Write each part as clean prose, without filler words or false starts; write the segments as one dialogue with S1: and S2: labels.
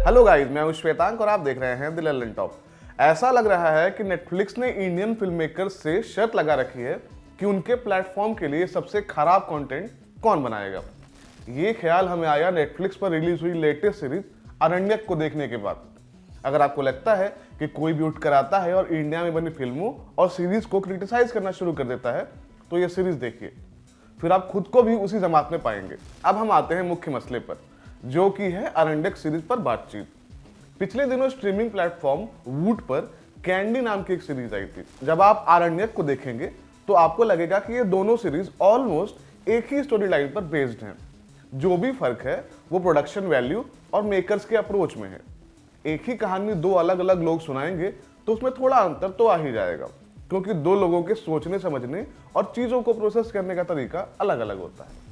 S1: Hello guys, मैं हूं श्वेतांक और आप देख रहे हैं द ललन टॉप। ऐसा लग रहा है कि नेटफ्लिक्स ने इंडियन फिल्म मेकर्स से शर्त लगा रखी है कि उनके प्लेटफॉर्म के लिए सबसे खराब कंटेंट कौन बनाएगा। ये ख्याल हमें आया नेटफ्लिक्स पर रिलीज हुई लेटेस्ट सीरीज अरण्यक को देखने के बाद। अगर आपको लगता है कि कोई भी उठ कर आता है और इंडिया में बनी फिल्मों और सीरीज को क्रिटिसाइज करना शुरू कर देता है तो ये सीरीज देखिए, फिर आप खुद को भी उसी जमात में पाएंगे। अब हम आते हैं मुख्य मसले पर, जो कि है अरण्यक सीरीज पर बातचीत। पिछले दिनों स्ट्रीमिंग प्लेटफॉर्म वूट पर कैंडी नाम की एक सीरीज आई थी। जब आप अरण्यक को देखेंगे तो आपको लगेगा कि ये दोनों सीरीज ऑलमोस्ट एक ही स्टोरी लाइन पर बेस्ड हैं। जो भी फर्क है वो प्रोडक्शन वैल्यू और मेकर्स के अप्रोच में है। एक ही कहानी दो अलग अलग लोग सुनाएंगे तो उसमें थोड़ा अंतर तो आ ही जाएगा, क्योंकि दो लोगों के सोचने समझने और चीजों को प्रोसेस करने का तरीका अलग अलग होता है।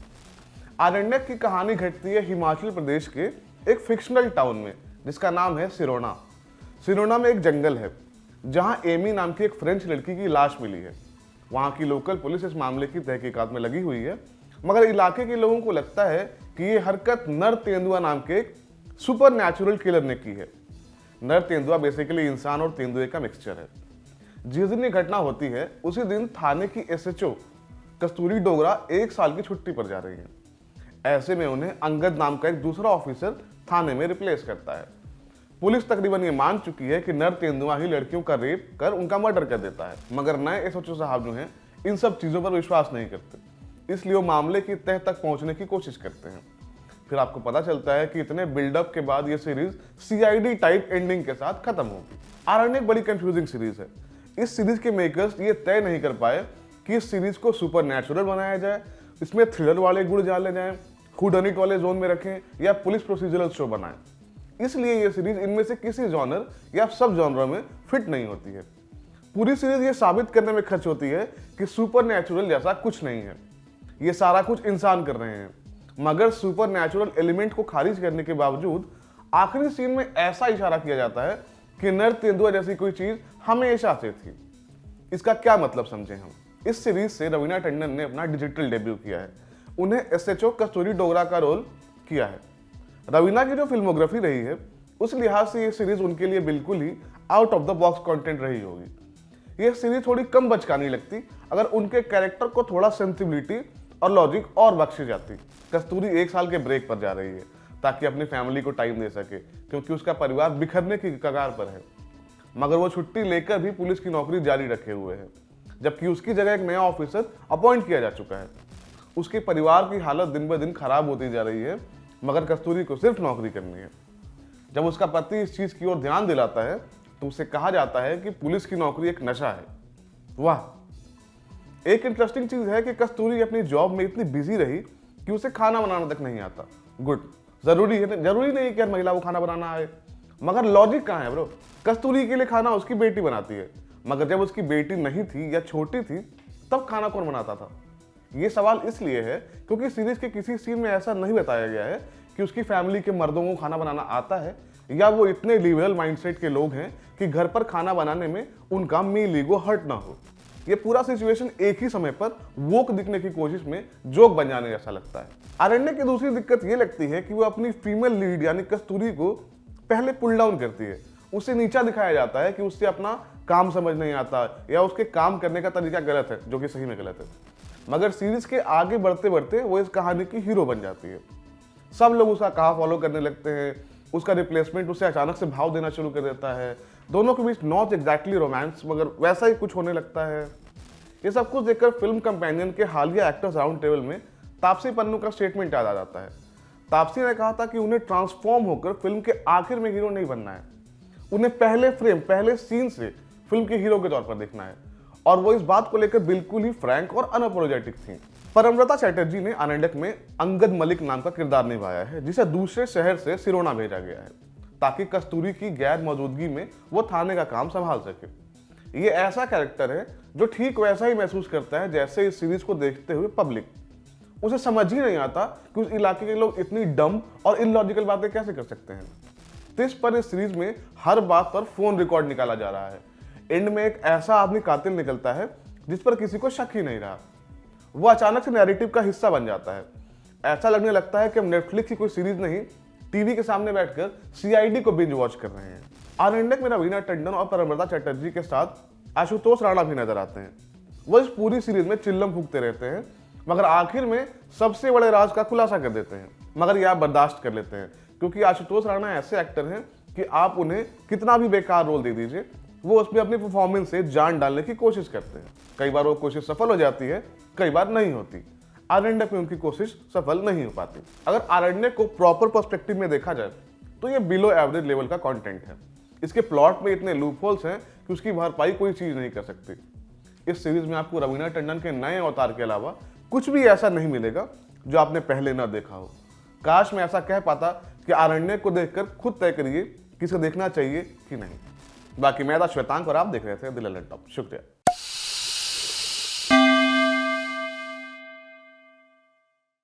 S1: अरण्यक की कहानी घटती है हिमाचल प्रदेश के एक फिक्शनल टाउन में जिसका नाम है सिरोना। सिरोना में एक जंगल है जहां एमी नाम की एक फ्रेंच लड़की की लाश मिली है। वहां की लोकल पुलिस इस मामले की तहकीकात में लगी हुई है, मगर इलाके के लोगों को लगता है कि ये हरकत नर तेंदुआ नाम के एक सुपर नेचुरल किलर ने की है। नर तेंदुआ बेसिकली इंसान और तेंदुए का मिक्सचर है। जिस दिन ये घटना होती है उसी दिन थाने की एसएचओ कस्तूरी डोगरा 1 साल की छुट्टी पर जा रही है। ऐसे में उन्हें अंगद नाम का एक दूसरा ऑफिसर थाने में रिप्लेस करता है। पुलिस तकरीबन ये मान चुकी है कि नर तेंदुआ ही लड़कियों का रेप कर उनका मर्डर कर देता है, मगर नए एसएचओ साहब जो हैं इन सब चीजों पर विश्वास नहीं करते, इसलिए वो मामले की तह तक पहुंचने की कोशिश करते हैं। फिर आपको पता चलता है कि इतने बिल्डअप के बाद ये सीरीज सीआईडी टाइप एंडिंग के साथ खत्म होगी। अरण्यक बड़ी कंफ्यूजिंग सीरीज है। इस सीरीज के मेकर्स ये तय नहीं कर पाए कि इस सीरीज को सुपर नेचुरल बनाया जाए, इसमें थ्रिलर वाले गुण डाले जाएं, हुडनिट वाले जोन में रखें या पुलिस प्रोसीजरल शो बनाएं। इसलिए ये सीरीज इनमें से किसी जॉनर या सब जॉनर में फिट नहीं होती है। पूरी सीरीज ये साबित करने में खर्च होती है कि सुपर नेचुरल जैसा कुछ नहीं है, ये सारा कुछ इंसान कर रहे हैं। मगर सुपर नेचुरल एलिमेंट को खारिज करने के बावजूद आखिरी सीन में ऐसा इशारा किया जाता है कि नर तेंदुआ जैसी कोई चीज हमेशा से थी। इसका क्या मतलब समझें हम। इस सीरीज से रवीना टंडन ने अपना डिजिटल डेब्यू किया है। उन्हें एसएचओ कस्तूरी डोगरा का रोल किया है। रवीना की जो फिल्मोग्राफी रही है उस लिहाज से ये सीरीज उनके लिए बिल्कुल ही out of the box content रही होगी। ये सीरीज थोड़ी कम बचकानी लगती अगर उनके कैरेक्टर को थोड़ा सेंसिबिलिटी और लॉजिक और बख्शी जाती। कस्तूरी 1 साल के ब्रेक पर जा रही है ताकि अपनी फैमिली को टाइम दे सके, क्योंकि उसका परिवार बिखरने की कगार पर है। मगर वो छुट्टी लेकर भी पुलिस की नौकरी जारी रखे हुए है, जबकि उसकी जगह एक नया ऑफिसर अपॉइंट किया जा चुका है। उसके परिवार की हालत दिन ब दिन खराब होती जा रही है, मगर कस्तूरी को सिर्फ नौकरी करनी है। जब उसका पति इस चीज की ओर ध्यान दिलाता है तो उसे कहा जाता है कि पुलिस की नौकरी एक नशा है। वाह, एक इंटरेस्टिंग चीज है कि कस्तूरी अपनी जॉब में इतनी बिजी रही कि उसे खाना बनाना तक नहीं आता। गुड, जरूरी नहीं कि हर महिला को खाना बनाना आए, मगर लॉजिक कहाँ है ब्रो। कस्तूरी के लिए खाना उसकी बेटी बनाती है, मगर जब उसकी बेटी नहीं थी या छोटी थी तब खाना कौन बनाता था। ये सवाल इसलिए है क्योंकि सीरीज के किसी सीन में ऐसा नहीं बताया गया है कि उसकी फैमिली के मर्दों को खाना बनाना आता है, या वो इतने लिबरल माइंडसेट के लोग हैं कि घर पर खाना बनाने में उनका मेल ईगो हर्ट ना हो। ये पूरा सिचुएशन एक ही समय पर वोक दिखने की कोशिश में जोक बन जाने जैसा लगता है। अरण्यक की दूसरी दिक्कत ये लगती है कि वो अपनी फीमेल लीड यानी कस्तूरी को पहले पुल डाउन करती है। उसे नीचा दिखाया जाता है कि उससे अपना काम समझ नहीं आता या उसके काम करने का तरीका गलत है, जो कि सही में गलत है। मगर सीरीज के आगे बढ़ते बढ़ते वो इस कहानी की हीरो बन जाती है। सब लोग उसका कहा फॉलो करने लगते हैं। उसका रिप्लेसमेंट उसे अचानक से भाव देना शुरू कर देता है। दोनों के बीच नॉट एग्जैक्टली रोमांस मगर वैसा ही कुछ होने लगता है। ये सब कुछ देखकर फिल्म कंपेनियन के हालिया एक्टर्स राउंड टेबल में तापसी पन्नू का स्टेटमेंट याद आ जाता है। तापसी ने कहा था कि उन्हें ट्रांसफॉर्म होकर फिल्म के आखिर में हीरो नहीं बनना है, उन्हें पहले फ्रेम पहले सीन से फिल्म के हीरो के तौर पर देखना है। और वो इस बात को लेकर बिल्कुल ही फ्रैंक और अनअपोलोजेटिक थी। परमव्रता चैटर्जी ने अरण्यक में अंगद मलिक नाम का किरदार निभाया है, जिसे दूसरे शहर से सिरोना भेजा गया है ताकि कस्तूरी की गैर मौजूदगी में वो थाने का काम संभाल सके। ये ऐसा कैरेक्टर है जो ठीक वैसा ही महसूस करता है जैसे इस सीरीज को देखते हुए पब्लिक। उसे समझ ही नहीं आता कि उस इलाके के लोग इतनी डम और इलॉजिकल बातें कैसे कर सकते हैं। तो इस पर इस सीरीज में हर बात पर फोन रिकॉर्ड निकाला जा रहा है। एंड में एक ऐसा आदमी कातिल निकलता है जिस पर किसी को शक ही नहीं रहा। वो अचानक से नैरेटिव का हिस्सा बन जाता है। ऐसा लगने लगता है कि अब नेटफ्लिक्स की कोई सीरीज नहीं, टीवी के सामने बैठकर सीआईडी को बिंज वॉच कर रहे हैं। आरण्यक में रवीना टंडन और परमृता चटर्जी के साथ आशुतोष राणा भी नजर आते हैं। वो इस पूरी सीरीज में चिल्लम फूकते रहते हैं, मगर आखिर में सबसे बड़े राज का खुलासा कर देते हैं। मगर ये आप बर्दाश्त कर लेते हैं, क्योंकि आशुतोष राणा ऐसे एक्टर हैं कि आप उन्हें कितना भी बेकार रोल दे दीजिए, वो उसमें अपनी परफॉर्मेंस से जान डालने की कोशिश करते हैं। कई बार वो कोशिश सफल हो जाती है, कई बार नहीं होती। आरण्यक में उनकी कोशिश सफल नहीं हो पाती। अगर आरण्यक को प्रॉपर पर्सपेक्टिव में देखा जाए तो ये बिलो एवरेज लेवल का कंटेंट है। इसके प्लॉट में इतने लूपहोल्स हैं कि उसकी भरपाई कोई चीज नहीं कर सकती। इस सीरीज में आपको रवीना टंडन के नए अवतार के अलावा कुछ भी ऐसा नहीं मिलेगा जो आपने पहले ना देखा हो। काश मैं ऐसा कह पाता कि आरण्यक को देखकर खुद तय करिए कि इसे देखना चाहिए कि नहीं। बाकी मैं था श्वेतांक और आप देख रहे थे द लैंड टॉप। शुक्रिया।